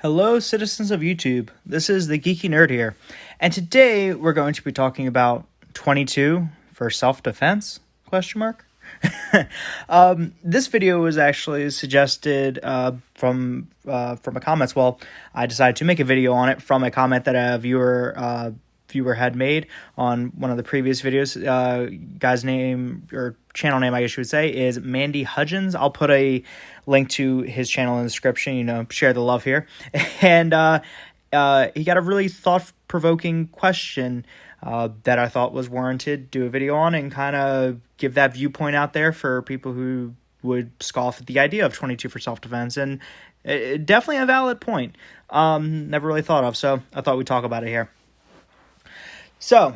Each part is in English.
Hello, citizens of YouTube. This is the Geeky Nerd here, and today we're going to be talking about 22 for self-defense? Question mark. This video was actually suggested from a comments. Well, I decided to make a video on it from a comment that a viewer had made on one of the previous videos. Guy's name, or channel name, I guess you would say, is Mandy Hudgens. I'll put a link to his channel in the description, share the love here. And he got a really thought-provoking question that I thought was warranted do a video on and kind of give that viewpoint out there for people who would scoff at the idea of 22 for self-defense. And definitely a valid point. Never really thought of, so I thought we'd talk about it here. So,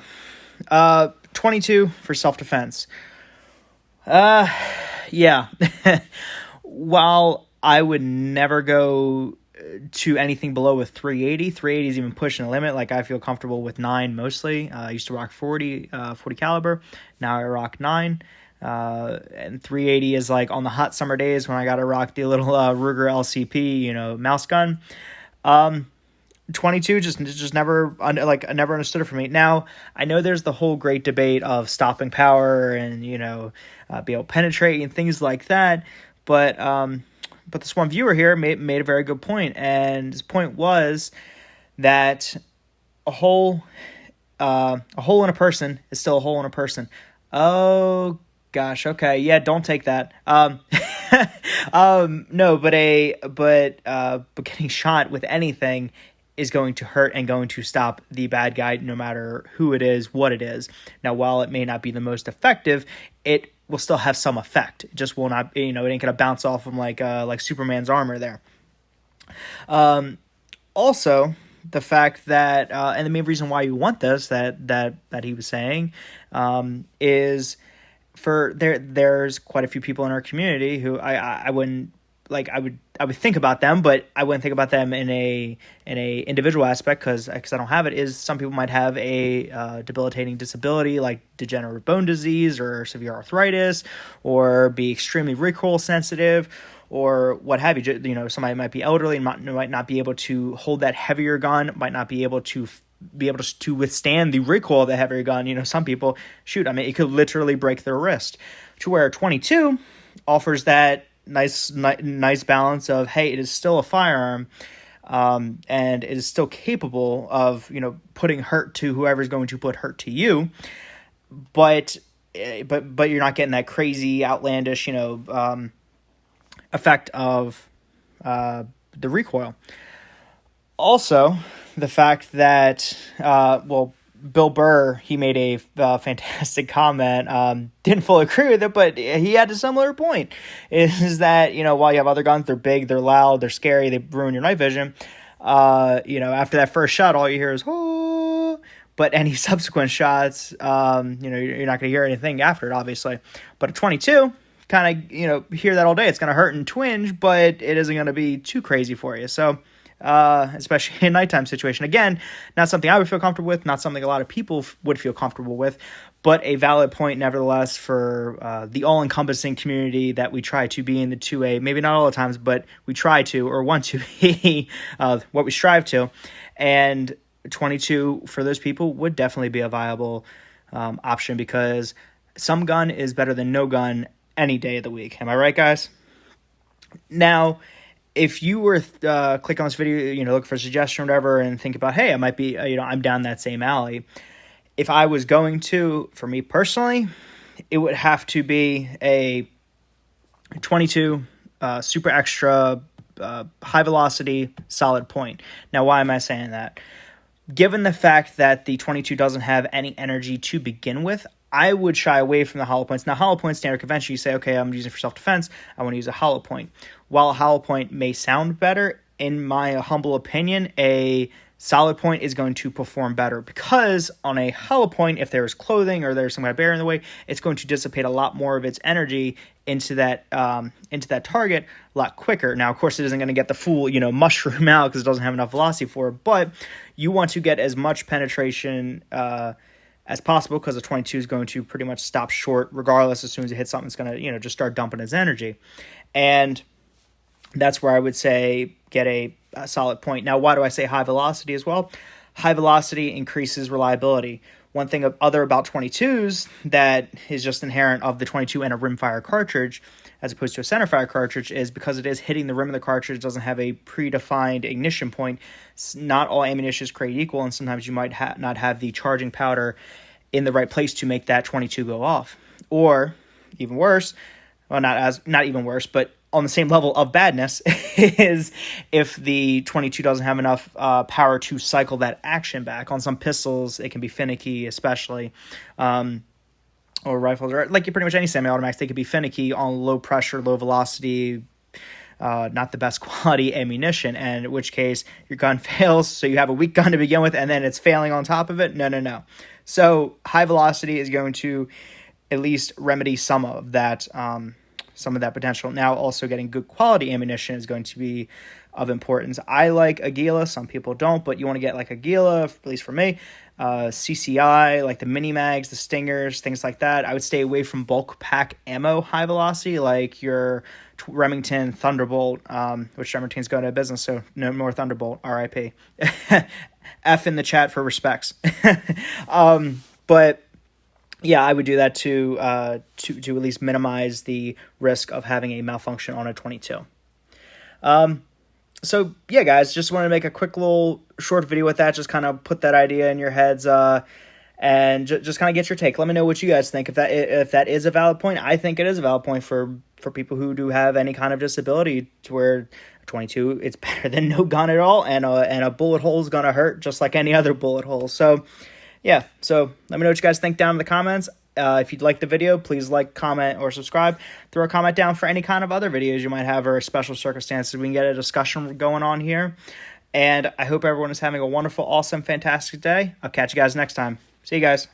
22 for self-defense. Yeah. While I would never go to anything below with 380 is even pushing the limit. Like, I feel comfortable with 9 mostly. I used to rock 40 caliber. Now I rock 9. And 380 is like on the hot summer days when I got to rock the little Ruger LCP, mouse gun. 22 just never, I never understood it for me. Now, I know there's the whole great debate of stopping power and, be able to penetrate and things like that. But this one viewer here made a very good point. And his point was that a hole in a person is still a hole in a person. Oh, gosh. Okay. Yeah, don't take that. No, but getting shot with anything is going to hurt and going to stop the bad guy no matter who it is, what it is. Now, while it may not be the most effective, it will still have some effect. It just will not, it ain't going to bounce off him like Superman's armor there. Also, the fact that, and the main reason why you want this, that he was saying, is for there's quite a few people in our community who I wouldn't, I would think about them, but I wouldn't think about them in a individual aspect because I don't have it. Is some people might have a debilitating disability like degenerative bone disease or severe arthritis, or be extremely recoil sensitive, or what have you. Somebody might be elderly and might not be able to hold that heavier gun, might not be able to withstand the recoil of the heavier gun. Some people, it could literally break their wrist. To where 22 offers that nice balance of, hey, it is still a firearm, and it is still capable of putting hurt to whoever's going to put hurt to you, but you're not getting that crazy outlandish effect of the recoil. Also, the fact that Bill Burr, he made a fantastic comment. Didn't fully agree with it, but he had a similar point. Is that, while you have other guns, they're big, they're loud, they're scary, they ruin your night vision. After that first shot, all you hear is, oh, but any subsequent shots, you're not going to hear anything after it, obviously. But a 22, kind of, hear that all day. It's going to hurt and twinge, but it isn't going to be too crazy for you. So, especially in a nighttime situation. Again, not something I would feel comfortable with, not something a lot of people would feel comfortable with, but a valid point nevertheless for the all-encompassing community that we try to be in the 2A, maybe not all the times, but we try to, or want to be what we strive to. And 22 for those people would definitely be a viable option, because some gun is better than no gun any day of the week. Am I right, guys? Now, if you were click on this video, look for a suggestion or whatever, and think about, hey, I might be, I'm down that same alley. If I was going to, for me personally, it would have to be a 22 super extra high velocity solid point. Now, why am I saying that? Given the fact that the 22 doesn't have any energy to begin with, I would shy away from the hollow points. Now, hollow point standard convention, you say, okay, I'm using it for self-defense, I want to use a hollow point. While a hollow point may sound better, in my humble opinion, a solid point is going to perform better, because on a hollow point, if there's clothing or there's some kind of barrier in the way, it's going to dissipate a lot more of its energy into that target a lot quicker. Now, of course, it isn't going to get the full, mushroom out because it doesn't have enough velocity for it, but you want to get as much penetration as possible, because the 22 is going to pretty much stop short regardless. As soon as it hits something, it's going to just start dumping its energy. And that's where I would say get a solid point. Now, why do I say high velocity as well? High velocity increases reliability. One thing other about 22s that is just inherent of the 22 and a rimfire cartridge, as opposed to a centerfire cartridge, is because it is hitting the rim of the cartridge, it doesn't have a predefined ignition point. Not all ammunition is created equal, and sometimes you might not have the charging powder in the right place to make that 22 go off. Or even worse, well, not even worse, but on the same level of badness is if the 22 doesn't have enough power to cycle that action back. On some pistols, it can be finicky, especially, or rifles, or like pretty much any semi-automatics, they can be finicky on low pressure, low velocity, not the best quality ammunition, and in which case your gun fails, so you have a weak gun to begin with, and then it's failing on top of it. No. So high velocity is going to at least remedy some of that potential. Now, also getting good quality ammunition is going to be of importance. I like Aguila. Some people don't, but you want to get like Aguila, at least for me. CCI, like the mini mags, the Stingers, things like that. I would stay away from bulk pack ammo high velocity, like your Remington Thunderbolt, which Remington's going out of business, so no more Thunderbolt, RIP. F in the chat for respects. But yeah, I would do that to at least minimize the risk of having a malfunction on a 22. So yeah, guys, just wanted to make a quick little short video with that, just kind of put that idea in your heads, and just kind of get your take. Let me know what you guys think. If that is a valid point, I think it is a valid point for people who do have any kind of disability, to where a 22, it's better than no gun at all, and a bullet hole is gonna hurt just like any other bullet hole. So yeah, so let me know what you guys think down in the comments. If you'd like the video, please like, comment, or subscribe. Throw a comment down for any kind of other videos you might have or special circumstances. We can get a discussion going on here. And I hope everyone is having a wonderful, awesome, fantastic day. I'll catch you guys next time. See you guys.